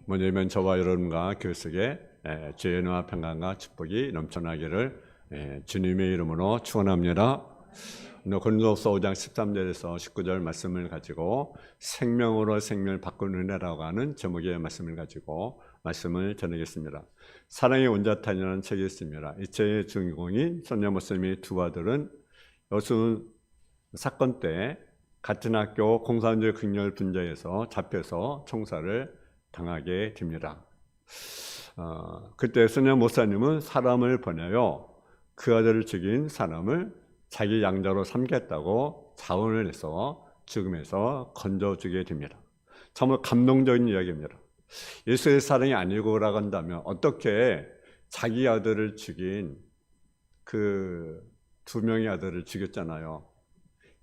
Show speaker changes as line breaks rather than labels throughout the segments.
뭐냐면 저와 여러분과 교회 속에 주의 은혜와 평강과 축복이 넘쳐나기를 주님의 이름으로 축원합니다. 고린도후서 5장 13절에서 19절 말씀을 가지고 생명으로 생명을 바꾸는 은혜라고 하는 제목의 말씀을 가지고 말씀을 전하겠습니다. 사랑의 온자탄이라는 책이 있습니다. 이 책의 주인공인 손녀 목사님의 두 아들은 여수 사건 때 같은 학교 공산주의 극렬 분자에서 잡혀서 총살을 당하게 됩니다. 그때 손녀 목사님은 사람을 보내요. 그 아들을 죽인 사람을 자기 양자로 삼겠다고 자원을 해서 죽음에서 건져주게 됩니다. 정말 감동적인 이야기입니다. 예수의 사랑이 아니고라고 한다면 어떻게 자기 아들을 죽인 그 두 명의 아들을 죽였잖아요.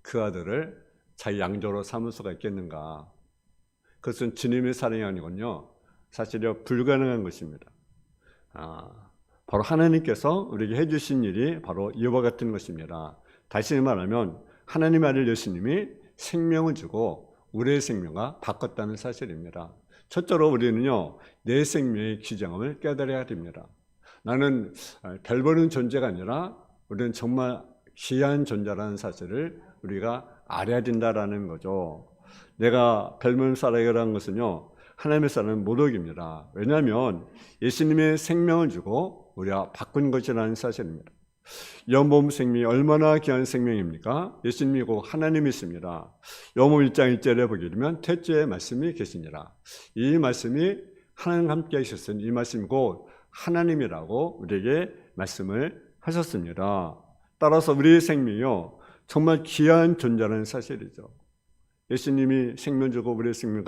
그 아들을 자기 양자로 삼을 수가 있겠는가? 그것은 주님의 사랑이 아니군요. 사실은 불가능한 것입니다. 바로 하나님께서 우리에게 해주신 일이 바로 이와 같은 것입니다. 다시 말하면 하나님의 아들 예수님이 생명을 주고 우리의 생명을 바꿨다는 사실입니다. 첫째로 우리는요, 내 생명의 귀정함을 깨달아야 됩니다. 나는 별 보는 존재가 아니라 우리는 정말 귀한 존재라는 사실을 우리가 알아야 된다라는 거죠. 내가 별 보는 사람이라는 것은요, 하나님의 사람은 모독입니다. 왜냐하면 예수님의 생명을 주고 우리가 바꾼 것이라는 사실입니다. 요한복음 생명이 얼마나 귀한 생명입니까? 예수님이고 하나님이십니다. 요한복음 1장 1절에 보게 되면 태초에 말씀이 계시니라. 이 말씀이 하나님과 함께 하셨으니 이 말씀이고 하나님이라고 우리에게 말씀을 하셨습니다. 따라서 우리의 생명이요, 정말 귀한 존재라는 사실이죠. 예수님이 생명 주고 우리의 생명을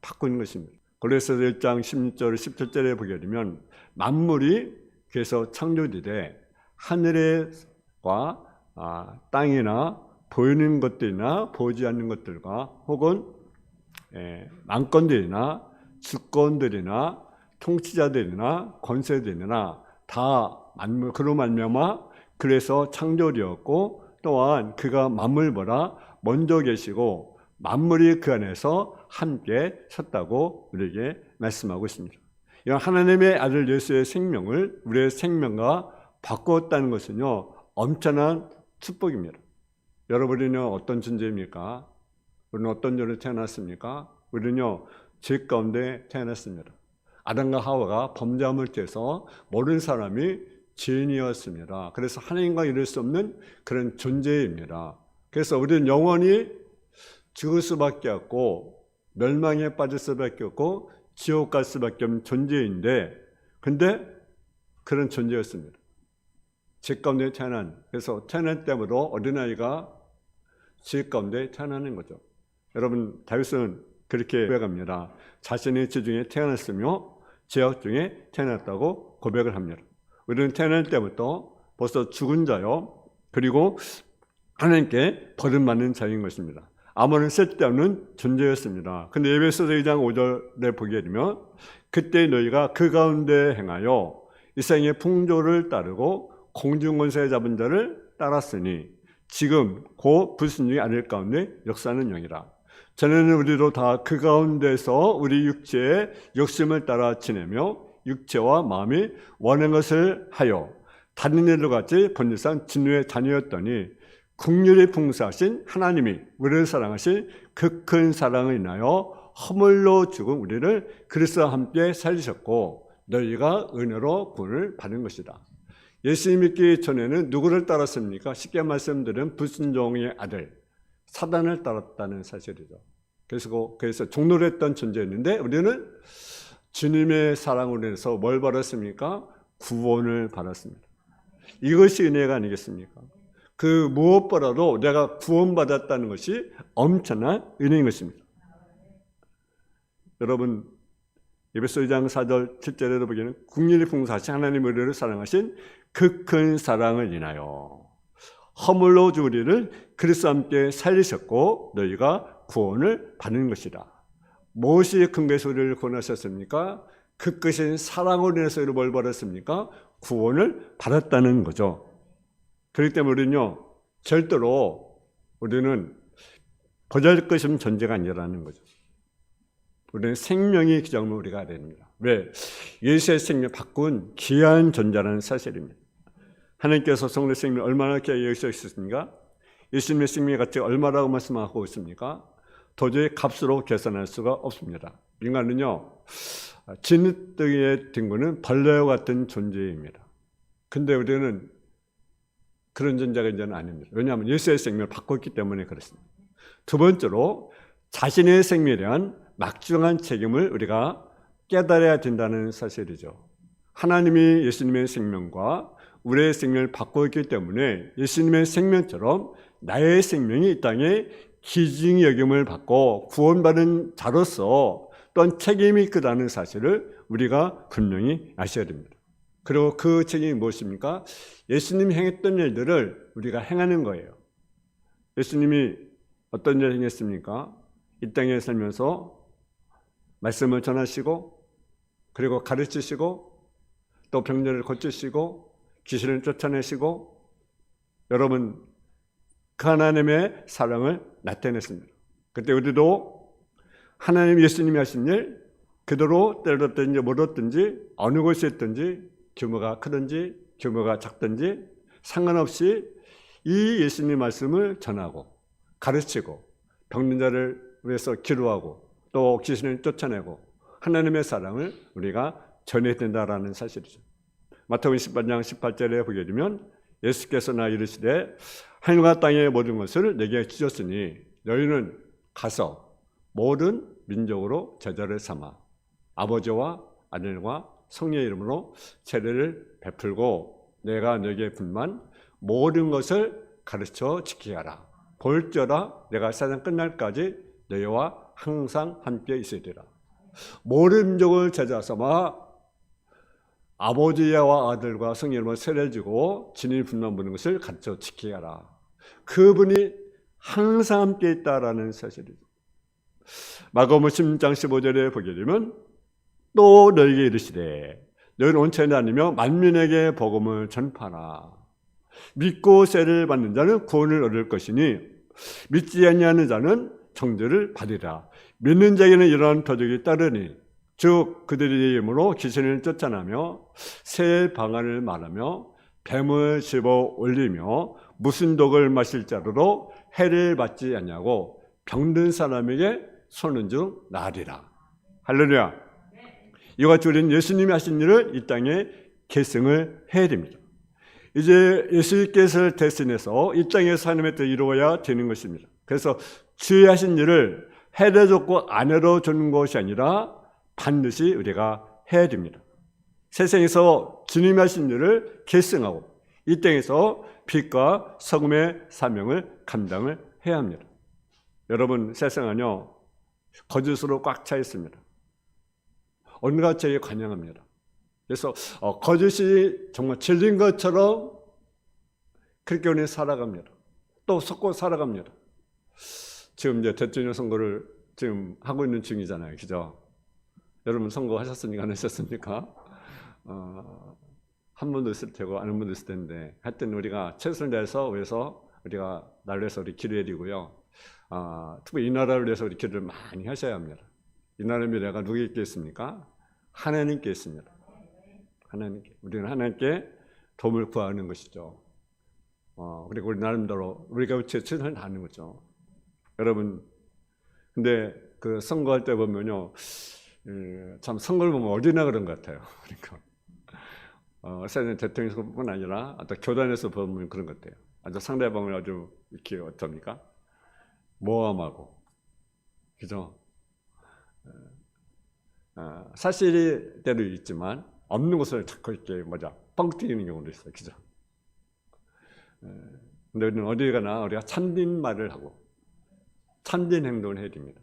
바꾼 것입니다. 고린도서 1장 16절 17절에 보게 되면 만물이 그래서 창조되되 하늘과 땅이나 보이는 것들이나 보이지 않는 것들과 혹은 왕권들이나 주권들이나 통치자들이나 권세들이나 다 만물 그로 말미암아 그래서 창조되었고 또한 그가 만물보다 먼저 계시고 만물이 그 안에서 함께 섰다고 우리에게 말씀하고 있습니다. 이런 하나님의 아들 예수의 생명을 우리의 생명과 바꾸었다는 것은요, 엄청난 축복입니다. 여러분은 어떤 존재입니까? 우리는 어떤 존재로 태어났습니까? 우리는요, 죄 가운데 태어났습니다. 아담과 하와가 범죄함을 통해서 모든 사람이 죄인이었습니다. 그래서 하나님과 이룰 수 없는 그런 존재입니다. 그래서 우리는 영원히 죽을 수밖에 없고 멸망에 빠질 수밖에 없고 지옥 갈 수밖에 없는 존재인데, 근데 그런 존재였습니다. 죄 가운데 태어난, 그래서 태어날 때부터 어린아이가 죄 가운데 태어나는 거죠. 여러분, 다윗은 그렇게 고백합니다. 자신의 죄 중에 태어났으며 죄악 중에 태어났다고 고백을 합니다. 우리는 태어날 때부터 벌써 죽은 자요, 그리고 하나님께 버림받는 자인 것입니다. 아무런 쓸데없는 존재였습니다. 근데 에베소서 2장 5절에 보게 되면 그때 너희가 그 가운데 행하여 이 세상의 풍조를 따르고 공중권세 잡은 자를 따랐으니 지금 곧 불순종의 아들 가운데 역사하는 영이라. 전에는 우리도 다 그 가운데서 우리 육체의 욕심을 따라 지내며 육체와 마음이 원하는 것을 하여 다른 일과 같이 본질상 진노의 자녀였더니 긍휼이 풍성하신 하나님이 우리를 사랑하신 그 큰 사랑을 인하여 허물로 죽은 우리를 그리스도와 함께 살리셨고 너희가 은혜로 구원을 받은 것이다. 예수 믿기 전에는 누구를 따랐습니까? 쉽게 말씀드리면 불순종의 아들 사단을 따랐다는 사실이죠. 그래서 종노를 했던 존재였는데 우리는 주님의 사랑으로 인해서 뭘 받았습니까? 구원을 받았습니다. 이것이 은혜가 아니겠습니까? 그 무엇보다도 내가 구원받았다는 것이 엄청난 은혜인 것입니다. 여러분, 에베소 2장 4절 7절에도 보기에는 긍휼이 풍성하신 하나님 우리를 사랑하신 그 큰 사랑을 인하여 허물로 죽은 우리를 그리스도와 함께 살리셨고 너희가 구원을 받는 것이다. 무엇이 근거에서 우리를 구원하셨습니까? 그 크신 사랑으로 인해서 우리를 뭘 받았습니까? 구원을 받았다는 거죠. 그렇기 때문에 우리는요, 절대로 우리는 보잘것없는 존재가 아니라는 거죠. 우리는 생명이 그 점을 우리가 알아야 됩니다. 왜? 예수의 생명 바꾼 귀한 존재라는 사실입니다. 하나님께서 성도의 생명을 얼마나 귀하게 여기셨습니까? 예수님의 생명의 가치가 얼마라고 말씀하고 있습니까? 도저히 값으로 계산할 수가 없습니다. 인간은요, 진흙덩이에 든 거는 벌레와 같은 존재입니다. 근데 우리는 그런 존재가 이제는 아닙니다. 왜냐하면 예수의 생명을 바꿨기 때문에 그렇습니다. 두 번째로 자신의 생명에 대한 막중한 책임을 우리가 깨달아야 된다는 사실이죠. 하나님이 예수님의 생명과 우리의 생명을 바꾸었기 때문에 예수님의 생명처럼 나의 생명이 이 땅에 귀중히 여김을 받고 구원받은 자로서 또한 책임이 크다는 사실을 우리가 분명히 아셔야 됩니다. 그리고 그 책임이 무엇입니까? 예수님이 행했던 일들을 우리가 행하는 거예요. 예수님이 어떤 일을 행했습니까? 이 땅에 살면서 말씀을 전하시고, 그리고 가르치시고, 또 병자를 고치시고, 귀신을 쫓아내시고, 여러분 그 하나님의 사랑을 나타냈습니다. 그때 우리도 하나님 예수님이 하신 일 그대로 때렸든지 못했든지 어느 곳에 있든지 규모가 크든지 규모가 작든지 상관없이 이 예수님 말씀을 전하고 가르치고 병든 자를 위해서 기도하고 또 귀신을 쫓아내고 하나님의 사랑을 우리가 전해야 된다라는 사실이죠. 마태복음 18장 18절에 보게 되면 예수께서 나 이르시되 하늘과 땅의 모든 것을 내게 주셨으니 너희는 가서 모든 민족으로 제자를 삼아 아버지와 아들과 성령의 이름으로 세례를 베풀고 내가 너희에게 분만 모든 것을 가르쳐 지키게 하라. 볼지어다 내가 세상 끝날까지 너희와 항상 함께 있으리라. 모든 민족을 제자 삼아 아버지와 아들과 성령의 이름으로 세례를 주고 진리 분만 보는 것을 가르쳐 지키게 하라. 그분이 항상 함께 있다라는 사실이죠. 마가복음 10장 15절에 보게 되면 또 너희에게 이르시되 너희는 온천에 다니며 만민에게 복음을 전파하라. 믿고 세례를 받는 자는 구원을 얻을 것이니 믿지 아니하는 자는 정죄를 받으리라. 믿는 자에게는 이러한 표적이 따르니 즉 그들의 이름으로 귀신을 쫓아내며 새 방언을 말하며 뱀을 집어 올리며 무슨 독을 마실 자로도 해를 받지 않냐고 병든 사람에게 손은 중 나으리라. 할렐루야. 이와 같이 우리는 예수님이 하신 일을 이 땅에 계승을 해야 됩니다. 이제 예수께서 대신해서 이 땅에서 하나님의 뜻을 이루어야 되는 것입니다. 그래서 주의 하신 일을 해려줬고 안 해려주는 것이 아니라 반드시 우리가 해야 됩니다. 세상에서 주님이 하신 일을 계승하고 이 땅에서 빛과 소금의 사명을 감당을 해야 합니다. 여러분 세상은요 거짓으로 꽉 차 있습니다. 온갖 죄에 관영합니다. 그래서 거짓이 정말 진리인 것처럼 그렇게 우리는 살아갑니다. 또 속고 살아갑니다. 지금 이제 대통령 선거를 지금 하고 있는 중이잖아요, 그죠? 여러분 선거하셨습니까? 안 하셨습니까? 한 분도 있을 테고 안 한 분도 있을 텐데 하여튼 우리가 최선을 다해서 우리가 나를 위해서 우리 기도해야 되고요. 특히 이 나라를 위해서 우리 기도를 많이 하셔야 합니다. 이 나라의 미래가 누구에게 있겠습니까? 하나님께 있습니다. 하나님께. 우리는 하나님께 도움을 구하는 것이죠. 그리고 우리 나름대로 우리가 최선을 다하는 거죠. 여러분, 근데 그 선거할 때 보면요, 참 선거를 보면 어디나 그런 것 같아요. 그러니까 세상 대통령 선거뿐 아니라 또 교단에서 보면 그런 것 같아요. 아주 상대방을 아주 이렇게 어떻습니까? 모함하고, 그죠? 사실이 때도 있지만 없는 것을 자꾸 이렇게 뻥 튀기는 경우도 있어요, 그죠? 근데 우리는 어디 가나 우리가 참된 말을 하고 참된 행동을 해야 됩니다.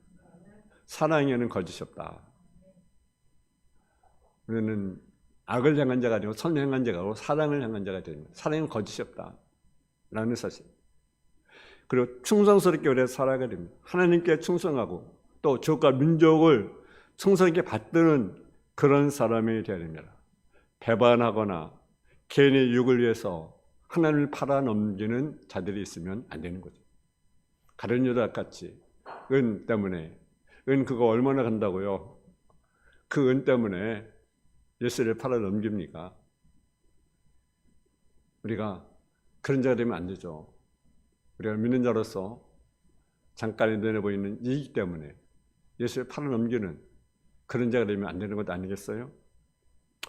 사랑에는 거짓이 없다. 우리는 악을 향한 자가 아니고 선을 향한 자가 아니고 사랑을 향한 자가 됩니다. 사랑은 거짓이 없다 라는 사실. 그리고 충성스럽게 우리가 살아가야 됩니다. 하나님께 충성하고 또 지역과 민족을 충성하게 받드는 그런 사람이 되어야 됩니다. 배반하거나 개인의 유익을 위해서 하나님을 팔아넘기는 자들이 있으면 안 되는 거죠. 가룟 유다 같이 은 때문에 은 그거 얼마나 간다고요? 그 은 때문에 예수를 팔아 넘깁니까? 우리가 그런 자가 되면 안 되죠. 우리가 믿는 자로서 잠깐의 눈에 보이는 이익 때문에 예수를 팔아 넘기는 그런 자가 되면 안 되는 것 아니겠어요?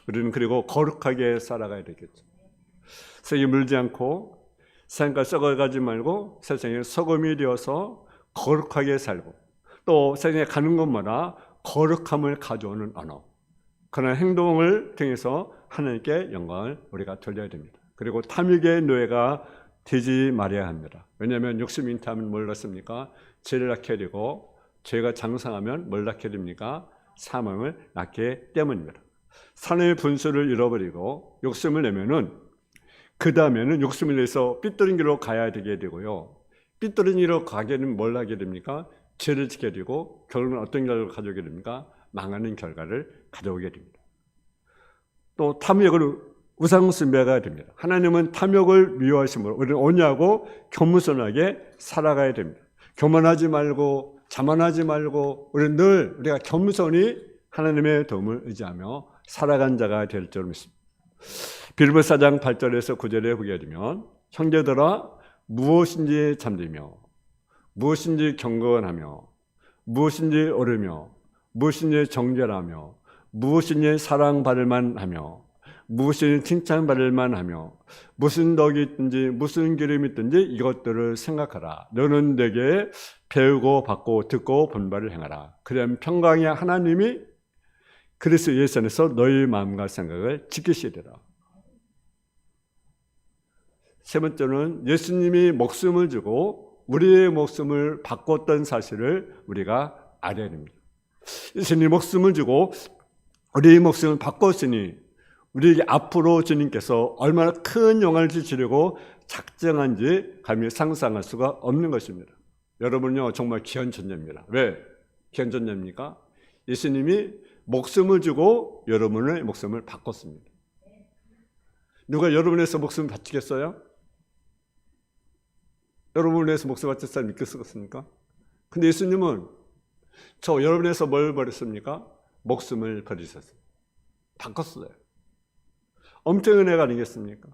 우리는 그리고 거룩하게 살아가야 되겠죠. 세상에 물지 않고 세상과 썩어가지 말고 세상에 소금이 되어서 거룩하게 살고 또 세상에 가는 곳마다 거룩함을 가져오는 언어, 그런 행동을 통해서 하나님께 영광을 우리가 돌려야 됩니다. 그리고 탐욕의 노예가 되지 말아야 합니다. 왜냐하면 욕심 잉태하면 뭘 낳습니까? 죄를 낳게 되고 죄가 장성하면 뭘 낳게 됩니까? 사망을 낳게 때문입니다. 산의 분수를 잃어버리고 욕심을 내면은 그 다음에는 욕심을 내서 삐뚤은 길로 가야 되게 되고요. 삐뚤은 길로 가게 되면 뭘 하게 됩니까? 죄를 짓게 되고 결국은 어떤 결과를 가져오게 됩니까? 망하는 결과를 가져오게 됩니다. 또 탐욕을 우상숭배가 됩니다. 하나님은 탐욕을 미워하심으로 우리는 온유하고 겸손하게 살아가야 됩니다. 교만하지 말고 자만하지 말고 우리는 늘 우리가 겸손히 하나님의 도움을 의지하며 살아간 자가 될 줄 믿습니다. 빌립보서 4장 8절에서 9절에 보게 되면 형제들아 무엇인지 잠들며 무엇인지 경건하며 무엇인지 오르며 무엇인지 정결하며 무엇인지 사랑받을 만하며 무엇인지 칭찬받을 만하며 무슨 덕이 있든지 무슨 기름이 있든지 이것들을 생각하라. 너는 내게 배우고 받고 듣고 본 바를 행하라. 그러면 평강의 하나님이 그리스도 예수 안에서 너희 마음과 생각을 지키시리라. 세 번째는 예수님이 목숨을 주고 우리의 목숨을 바꿨던 사실을 우리가 알아야 됩니다. 예수님이 목숨을 주고 우리의 목숨을 바꿨으니 우리에게 앞으로 주님께서 얼마나 큰 영광을 주시려고 작정한지 감히 상상할 수가 없는 것입니다. 여러분요 정말 귀한 존재입니다. 왜 귀한 존재입니까? 예수님이 목숨을 주고 여러분의 목숨을 바꿨습니다. 누가 여러분에서 목숨을 바치겠어요? 여러분에서 목숨을 바칠 사람 믿겠습니까? 근데 예수님은 저 여러분에서 뭘 버렸습니까? 목숨을 버리셨어요. 바꿨어요. 엄청난 은혜가 아니겠습니까?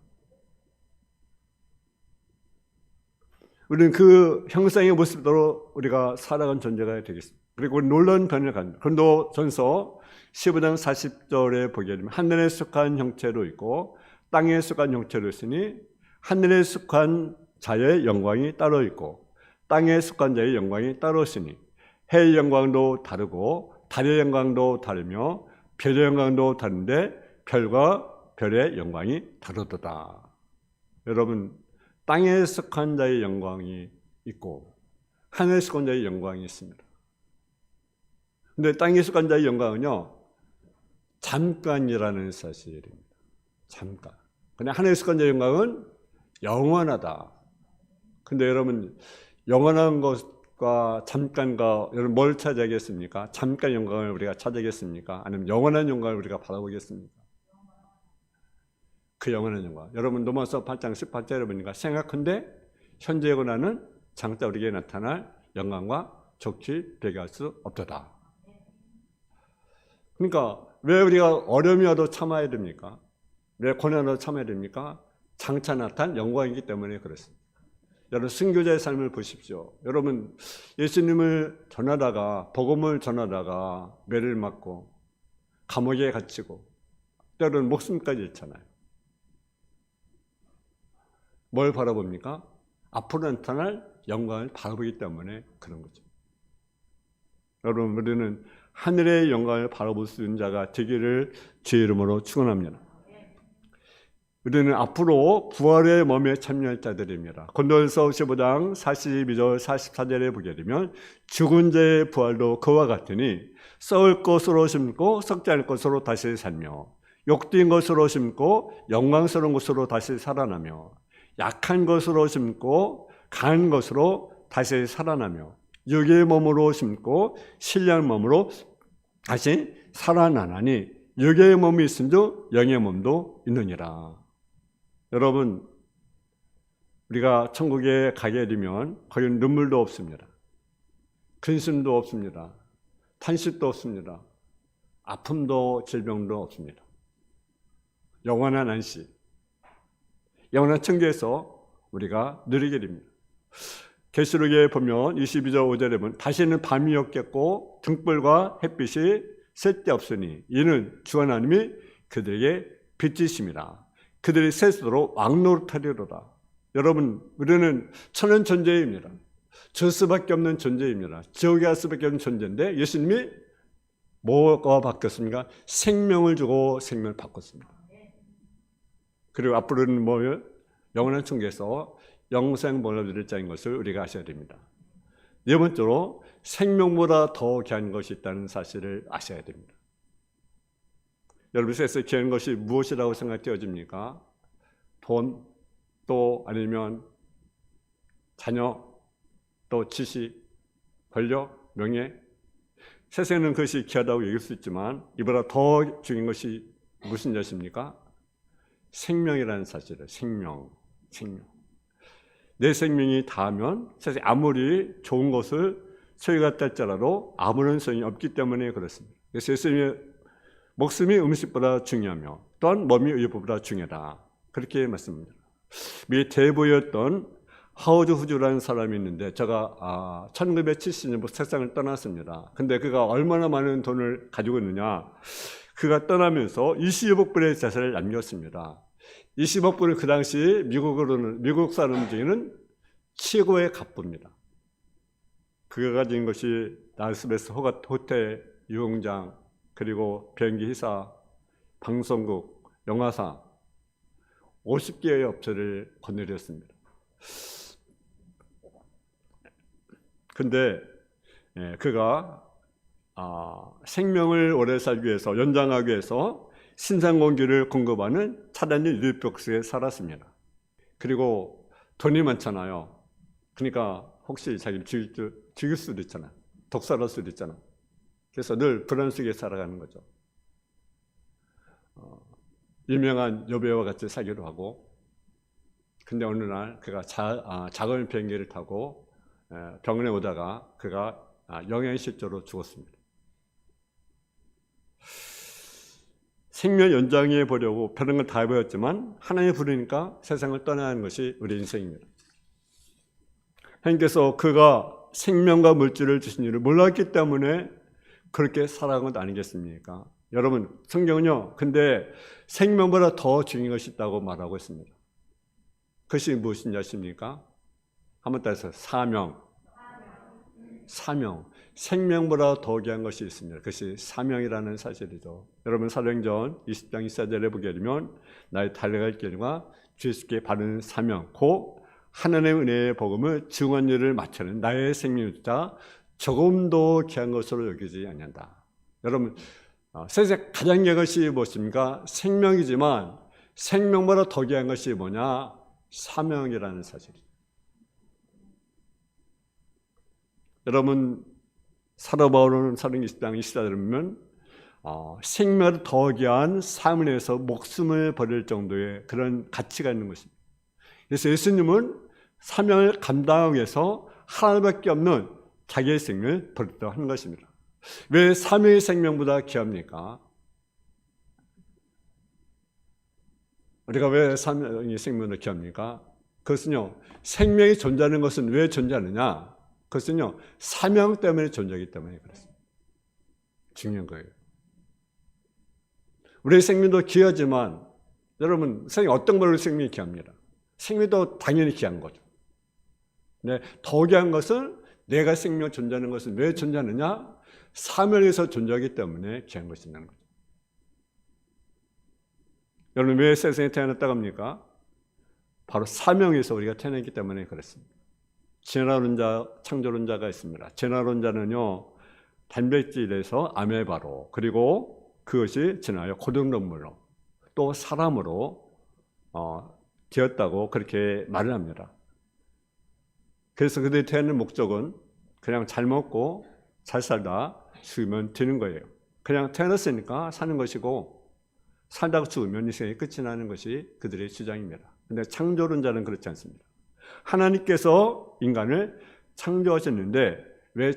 우리는 그 형상의 모습대로 우리가 살아간 존재가 되겠습니다. 그리고 우리 놀라운 변화를 갖습니다. 고린도전서 15장 40절에 보게 되면 하늘에 속한 형체로 있고 땅에 속한 형체로 있으니 하늘에 속한 자의 영광이 따로 있고 땅에 속한 자의 영광이 따로 있으니 해의 영광도 다르고 달의 영광도 다르며 별의 영광도 다른데 별과 별의 영광이 다르도다. 여러분 땅에 속한 자의 영광이 있고 하늘에 속한 자의 영광이 있습니다. 근데 땅에 속한 자의 영광은요 잠깐이라는 사실입니다. 잠깐. 근데 하늘에 속한 자의 영광은 영원하다. 근데 여러분 영원한 것과 잠깐과 여러분 뭘 찾아야겠습니까? 잠깐 영광을 우리가 찾아야겠습니까? 아니면 영원한 영광을 우리가 바라보겠습니까? 그 영원한 영광. 여러분 로마서 8장 18절에 보니까 생각한데 현재 권한은 장차 우리에게 나타날 영광과 좋게 비교할 수 없도다. 그러니까 왜 우리가 어려움이 와도 참아야 됩니까? 왜 고난을 와도 참아야 됩니까? 장차 나타난 영광이기 때문에 그렇습니다. 여러분 순교자의 삶을 보십시오. 여러분 예수님을 전하다가 복음을 전하다가 매를 맞고 감옥에 갇히고 때로는 목숨까지 잃잖아요. 뭘 바라봅니까? 앞으로 나타날 영광을 바라보기 때문에 그런 거죠. 여러분 우리는 하늘의 영광을 바라볼 수 있는 자가 되기를 주의 이름으로 축원합니다. 우리는 앞으로 부활의 몸에 참여할 자들입니다. 고린도전서 15장 42절 44절에 보게 되면 죽은 자의 부활도 그와 같으니 썩을 것으로 심고 썩지 않을 것으로 다시 살며 욕된 것으로 심고 영광스러운 것으로 다시 살아나며 약한 것으로 심고 강한 것으로 다시 살아나며 육의 몸으로 심고 신령한 몸으로 다시 살아나나니 육의 몸이 있음도 영의 몸도 있느니라. 여러분 우리가 천국에 가게 되면 거기는 눈물도 없습니다. 근심도 없습니다. 탄식도 없습니다. 아픔도 질병도 없습니다. 영원한 안식, 영원한 천국에서 우리가 누리게 됩니다. 계시록에 보면 22절 5절에 보면 다시는 밤이 없겠고 등불과 햇빛이 쓸데없으니 이는 주 하나님이 그들에게 빛이심이라. 그들이 셋으로 왕노릇하리로다. 여러분, 우리는 천연 존재입니다. 줄 수밖에 없는 존재입니다. 지옥에 갈 수밖에 없는 존재인데 예수님이 뭐가 바뀌었습니까? 생명을 주고 생명을 바꿨습니다. 그리고 앞으로는 뭐예요? 영원한 천국에서 영생복을 누릴 자인 것을 우리가 아셔야 됩니다. 네 번째로 생명보다 더 귀한 것이 있다는 사실을 아셔야 됩니다. 여러분 세상에서 귀한 것이 무엇이라고 생각되어집니까? 돈, 또 아니면 자녀, 또 지식, 권력, 명예. 세상에는 그것이 귀하다고 얘기할 수 있지만 이보다 더 중요한 것이 무슨 것입니까? 생명이라는 사실이에요. 생명. 내 생명이 다하면 세상에 아무리 좋은 것을 소유했다 할지라도 아무런 소용이 없기 때문에 그렇습니다. 그래서 예수님의 목숨이 음식보다 중요하며 또한 몸이 의복보다 중요하다. 그렇게 말씀합니다. 미 대부였던 하워드 후즈라는 사람이 있는데 제가 1970년부터 세상을 떠났습니다. 근데 그가 얼마나 많은 돈을 가지고 있느냐. 그가 떠나면서 20억 불의 재산을 남겼습니다. 20억 불은 그 당시 미국 사람 중에는 최고의 갑부입니다. 그가 가진 것이 라스베스 호텔, 유흥장, 그리고 비행기 회사, 방송국, 영화사 50개의 업체를 거느렸습니다. 근데 그가 생명을 오래 살기 위해서, 연장하기 위해서 신선 공기를 공급하는 차단지 뉴욕버스에 살았습니다. 그리고 돈이 많잖아요. 그러니까 혹시 자기를 죽일 수도 있잖아. 독살할 수도 있잖아. 그래서 늘 불안 속에 살아가는 거죠. 유명한 여배우와 같이 사귀기도 하고. 근데 어느 날 그가 작은 비행기를 타고 병원에 오다가 그가 영양실조로 죽었습니다. 생명 연장해 보려고 별런 걸 다 해보였지만 하나님이 부르니까 세상을 떠나야 하는 것이 우리 인생입니다. 하나님께서 그가 생명과 물질을 주신 일을 몰랐기 때문에 그렇게 살아간 것 아니겠습니까? 여러분, 성경은요, 근데 생명보다 더 중요한 것이 있다고 말하고 있습니다. 그것이 무엇인지 아십니까? 한번 따라서 사명. 생명보다 더 귀한 것이 있습니다. 그것이 사명이라는 사실이죠. 여러분 사도행전 20장 24절에 보게 되면 나의 달려갈 길과 주 예수께 바르는 사명, 곧 하나님의 은혜의 복음을 증언 일을 마치는 나의 생명자 조금도 귀한 것으로 여기지 않는다. 여러분 세상에 가장 귀한 것이 무엇입니까? 생명이지만 생명보다 더 귀한 것이 뭐냐? 사명이라는 사실이죠. 여러분 사도 바울은 사도행전 20장 24절을 보면 생명을 더 귀한 삶을 위해서 목숨을 버릴 정도의 그런 가치가 있는 것입니다. 그래서 예수님은 사명을 감당하기 위해서 하나밖에 없는 자기의 생명을 버렸다고 하는 것입니다. 왜 사명의 생명보다 귀합니까? 우리가 왜 사명의 생명보다 귀합니까? 그것은요, 생명이 존재하는 것은 왜 존재하느냐? 그것은요, 사명 때문에 존재하기 때문에 그렇습니다. 중요한 거예요. 우리의 생명도 귀하지만, 여러분, 어떤 걸로 생명이 귀합니다. 생명도 당연히 귀한 거죠. 근데 더 귀한 것은 내가 생명 존재하는 것은 왜 존재하느냐? 사명에서 존재하기 때문에 귀한 것이라는 거죠. 여러분, 왜 세상에 태어났다고 합니까? 바로 사명에서 우리가 태어났기 때문에 그렇습니다. 진화론자, 창조론자가 있습니다. 진화론자는요, 단백질에서 아메바로, 그리고 그것이 진화하여 고등동물로, 또 사람으로 되었다고 그렇게 말을 합니다. 그래서 그들이 태어난 목적은 그냥 잘 먹고 잘 살다 죽으면 되는 거예요. 그냥 태어났으니까 사는 것이고 살다가 죽으면 인생이 끝이 나는 것이 그들의 주장입니다. 그런데 창조론자는 그렇지 않습니다. 하나님께서 인간을 창조하셨는데 왜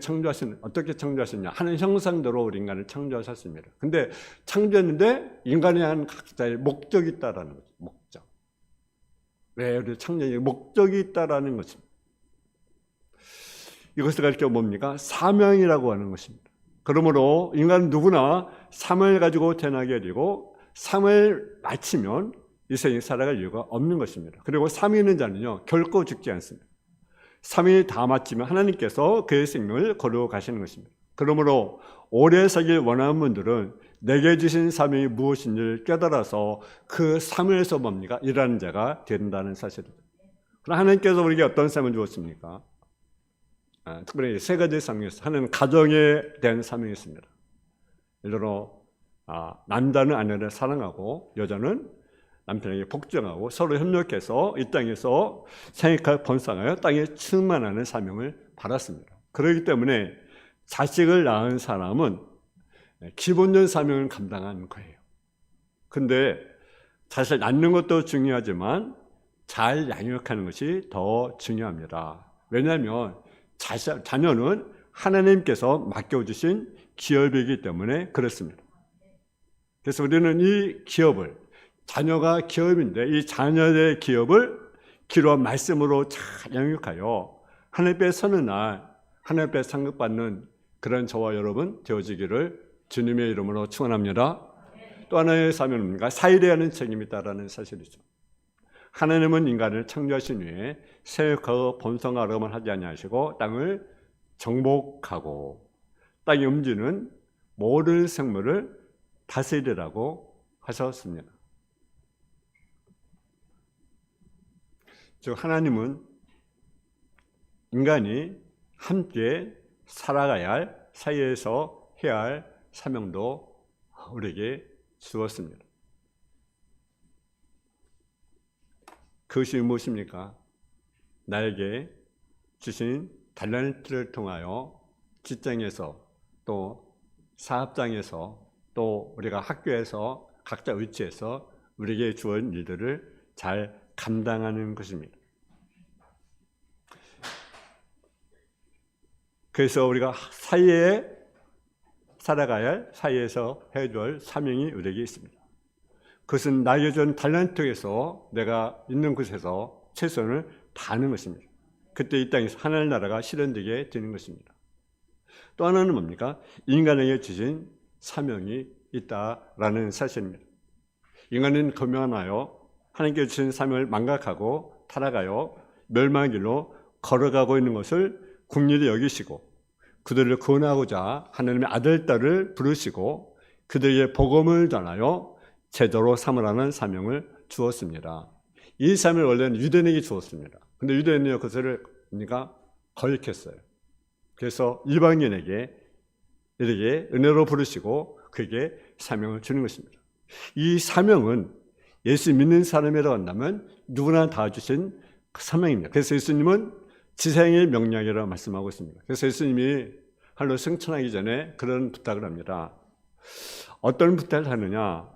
어떻게 창조하셨냐? 하는 형상대로 우리 인간을 창조하셨습니다. 근데 창조했는데 인간에 대한 각자의 목적이 있다라는 거죠. 목적. 왜 우리 창조의 목적이 있다라는 것입니다. 이것을 가리켜 뭡니까? 사명이라고 하는 것입니다. 그러므로 인간은 누구나 삶을 가지고 태어나게 되고 삶을 마치면 이 세상에 살아갈 이유가 없는 것입니다. 그리고 삶이 있는 자는요 결코 죽지 않습니다. 삶이 다 마치면 하나님께서 그의 생명을 거두어 가시는 것입니다. 그러므로 오래 살길 원하는 분들은 내게 주신 삶이 무엇인지를 깨달아서 그 삶에서 뭡니까? 일하는 자가 된다는 사실입니다. 그럼 하나님께서 우리에게 어떤 삶을 주었습니까? 특별히 세 가지 삶이 있어요. 하나는 가정에 대한 삶이 있습니다. 예를 들어 남자는 아내를 사랑하고 여자는 남편에게 복종하고 서로 협력해서 이 땅에서 생육하여 번성하여 땅에 충만하는 사명을 받았습니다. 그렇기 때문에 자식을 낳은 사람은 기본적인 사명을 감당하는 거예요. 근데 자식을 낳는 것도 중요하지만 잘 양육하는 것이 더 중요합니다. 왜냐하면 자녀는 하나님께서 맡겨주신 기업이기 때문에 그렇습니다. 그래서 우리는 이 기업을, 자녀가 기업인데 이 자녀의 기업을 기로한 말씀으로 잘 양육하여 하나님 앞에 서는 날 하나님 앞에 상급받는 그런 저와 여러분 되어지기를 주님의 이름으로 축원합니다. 또 하나의 사명은 뭔가 사일해야 하는 책임이 있다는 사실이죠. 하나님은 인간을 창조하신 후에 생육하고 번성하라고만 하지 아니하시고 땅을 정복하고 땅에 움직이는 모든 생물을 다스리라고 하셨습니다. 즉 하나님은 인간이 함께 살아가야 할 사이에서 해야 할 사명도 우리에게 주었습니다. 그것이 무엇입니까? 나에게 주신 달란트를 통하여 직장에서 또 사업장에서 또 우리가 학교에서 각자 위치에서 우리에게 주어진 일들을 잘 감당하는 것입니다. 그래서 우리가 사이에 살아가야 할 사이에서 해줘야 할 사명이 우리에게 있습니다. 그것은 나에게 준 달란트에서 내가 있는 곳에서 최선을 다하는 것입니다. 그때 이 땅에서 하나님 나라가 실현되게 되는 것입니다. 또 하나는 뭡니까? 인간에게 주신 사명이 있다라는 사실입니다. 인간은 거면하여 하나님께 주신 사명을 망각하고 타락하여 멸망의 길로 걸어가고 있는 것을 긍휼히 여기시고 그들을 구원하고자 하나님의 아들, 딸을 부르시고 그들에게 복음을 전하여 제대로 삼으라는 사명을 주었습니다. 이 사명을 원래는 유대인에게 주었습니다. 근데 유대인이 그것을 거역했어요. 그래서 이방인에게 이렇게 은혜로 부르시고 그에게 사명을 주는 것입니다. 이 사명은 예수 믿는 사람이라고 한다면 누구나 다 주신 사명입니다. 그래서 예수님은 지생의 명령이라고 말씀하고 있습니다. 그래서 예수님이 하늘로 승천하기 전에 그런 부탁을 합니다. 어떤 부탁을 하느냐?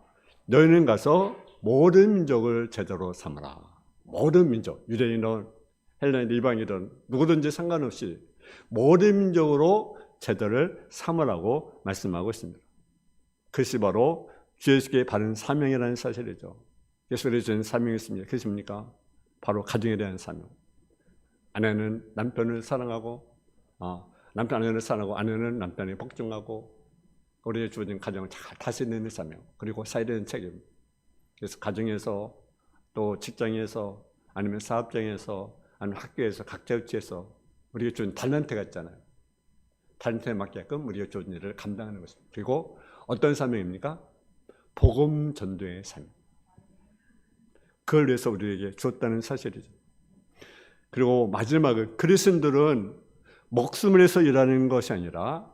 너희는 가서 모든 민족을 제자로 삼으라. 모든 민족, 유대인이든 헬라인, 이방이든 누구든지 상관없이 모든 민족으로 제자를 삼으라고 말씀하고 있습니다. 그것이 바로 주 예수께 받은 사명이라는 사실이죠. 예수께서 주신 사명이 있습니다. 그것이 뭡니까? 바로 가정에 대한 사명. 아내는 남편을 사랑하고 남편 아내를 사랑하고 아내는 남편에 복종하고 우리의 주어진 가정을 잘 다스리는 사명, 그리고 사회적인 책임. 그래서 가정에서 또 직장에서 아니면 사업장에서 아니면 학교에서 각자 위치에서 우리가 주어진 달란트가 있잖아요. 달란트에 맞게끔 우리가 주어진 일을 감당하는 것입니다. 그리고 어떤 사명입니까? 복음 전도의 사명. 그걸 위해서 우리에게 주었다는 사실이죠. 그리고 마지막은 그리스도인들은 목숨을 해서 일하는 것이 아니라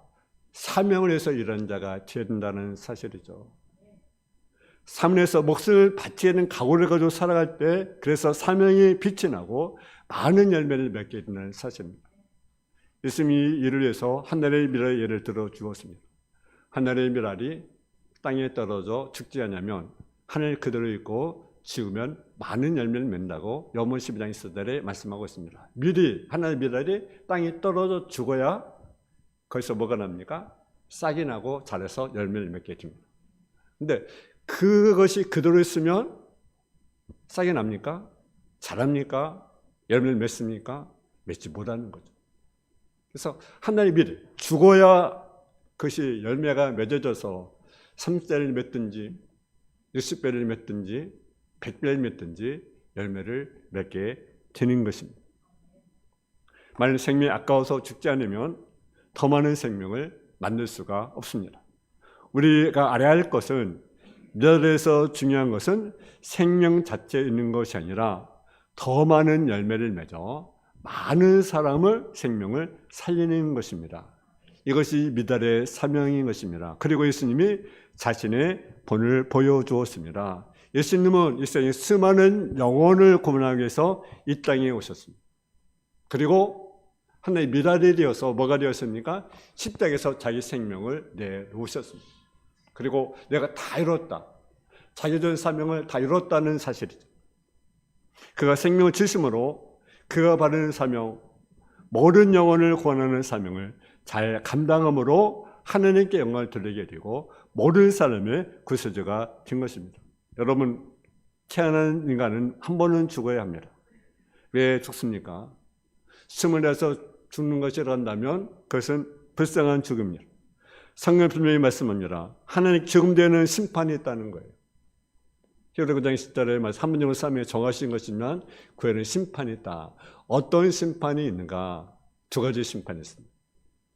사명을 해서 일하는 자가 되어야 된다는 사실이죠. 삶에서 목숨을 바치게 되는 각오를 가지고 살아갈 때 그래서 사명이 빛이 나고 많은 열매를 맺게 된다는 사실입니다. 예수님이 이를 위해서 하늘의 미랄의 예를 들어 주었습니다. 하늘의 미랄이 땅에 떨어져 죽지 않으면 하늘 그대로 있고 지우면 많은 열매를 맺는다고 요한복음 12장 14절에 말씀하고 있습니다. 하늘의 미랄이 땅에 떨어져 죽어야 거기서 뭐가 납니까? 싹이 나고 자라서 열매를 맺게 됩니다. 근데 그것이 그대로 있으면 싹이 납니까? 자랍니까? 열매를 맺습니까? 맺지 못하는 거죠. 그래서 하나님 믿음, 죽어야 그것이 열매가 맺어져서 30배를 맺든지 60배를 맺든지 100배를 맺든지 열매를 맺게 되는 것입니다. 만약 생명이 아까워서 죽지 않으면 더 많은 생명을 만들 수가 없습니다. 우리가 알아야 할 것은, 미달에서 중요한 것은 생명 자체에 있는 것이 아니라 더 많은 열매를 맺어 많은 사람을, 생명을 살리는 것입니다. 이것이 미달의 사명인 것입니다. 그리고 예수님이 자신의 본을 보여주었습니다. 예수님은 이 세상에 수많은 영혼을 구원하기 위해서 이 땅에 오셨습니다. 그리고 하나의 미달이 되어서 뭐가 되었습니까? 십자가에서 자기 생명을 내놓으셨습니다. 그리고 내가 다 이뤘다, 자기 전 사명을 다 이뤘다는 사실이죠. 그가 생명을 주심으로 그가 받은 사명, 모든 영혼을 구원하는 사명을 잘 감당함으로 하나님께 영광을 돌리게 되고 모든 사람의 구세주가 된 것입니다. 여러분, 태어난 인간은 한 번은 죽어야 합니다. 왜 죽습니까? 숨을 내서 죽는 것이란다면 그것은 불쌍한 죽음입니다. 성경 분명히 말씀합니다. 하나님 죽음되는 심판이 있다는 거예요. 히브리 9장 10절에 말씀, 한 번 정도 삶에 정하신 것이지만 그에는 심판이 있다. 어떤 심판이 있는가? 두 가지 심판이 있습니다.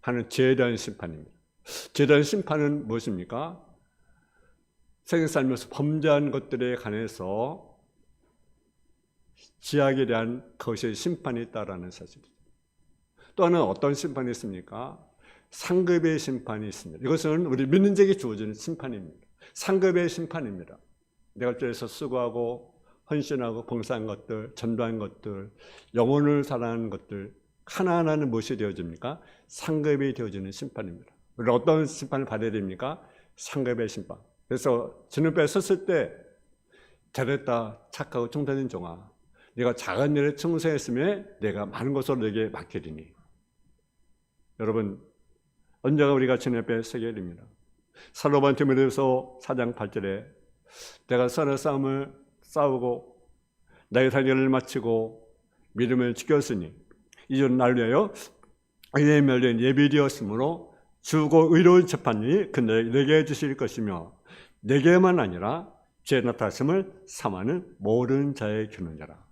하나는 죄에 대한 심판입니다. 죄에 대한 심판은 무엇입니까? 세상 살면서 범죄한 것들에 관해서 지약에 대한 그것의 심판이 있다라는 사실이죠. 또 하나는 어떤 심판이 있습니까? 상급의 심판이 있습니다. 이것은 우리 믿는 자에게 주어지는 심판입니다. 상급의 심판입니다. 내가 죄에서 수고하고 헌신하고 봉사한 것들, 전도한 것들, 영혼을 사랑하는 것들 하나하나는 무엇이 되어집니까? 상급이 되어지는 심판입니다. 우리가 어떤 심판을 받아야 됩니까? 상급의 심판. 그래서 주님께 섰을 때 잘했다, 착하고 청탄한 종아, 네가 작은 일에 충성했으며 내가 많은 것으로 내게 맡기리니. 여러분, 언제가 우리가 주님 앞에 서게 됩니다. 사도반 디모데후서 4장 8절에 내가 선한 싸움을 싸우고 나의 살기를 마치고 믿음을 지켰으니 이전 날 위하여 의에 멸된 예비되었으므로 주고 의로운 재판이 그 내게 주실 것이며 내게만 아니라 죄 나타났음을 삼하는 모든 자의 교훈자라.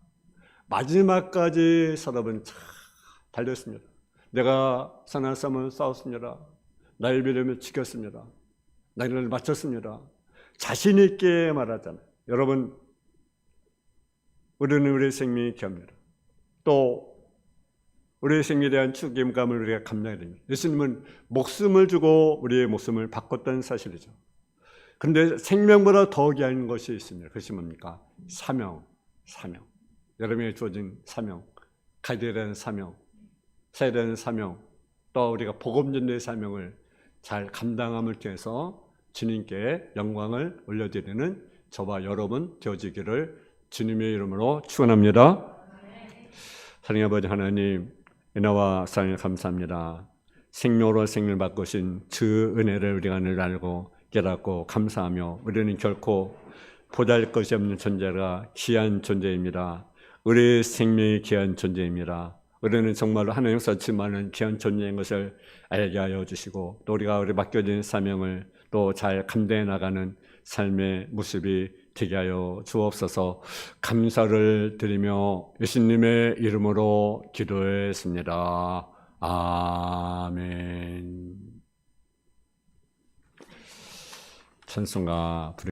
마지막까지 사람은 잘 달렸습니다. 내가 선한 싸움을 싸웠습니다. 나의 믿음을 지켰습니다. 나를 마쳤습니다. 자신 있게 말하잖아요. 여러분, 우리는 우리의 생명이 귀합니다. 또 우리의 생명에 대한 책임감을 우리가 감당해야 됩니다. 예수님은 목숨을 주고 우리의 목숨을 바꿨다는 사실이죠. 그런데 생명보다 더 귀한 것이 있습니다. 그것이 뭡니까? 사명. 여러분에게 주어진 사명, 가져야 되는 사명, 써야 되는 사명, 또 우리가 복음 전도의 사명을 잘 감당함을 통해서 주님께 영광을 올려드리는 저와 여러분 되어지기를 주님의 이름으로 축원합니다. 사랑의 아버지 하나님, 은혜와 사랑에 감사합니다. 생명으로 생명을 바꾸신 주 은혜를 우리가 늘 알고 깨닫고 감사하며 우리는 결코 보잘 것이 없는 존재가 귀한 존재입니다. 우리의 생명이 귀한 존재입니다. 우리는 정말로 하나님 서치만은 귀한 존재인 것을 알게 하여 주시고 또 우리가 우리 맡겨진 사명을 또 잘 감당해 나가는 삶의 모습이 되게 하여 주옵소서. 감사를 드리며 예수님의 이름으로 기도했습니다. 아멘. 찬송가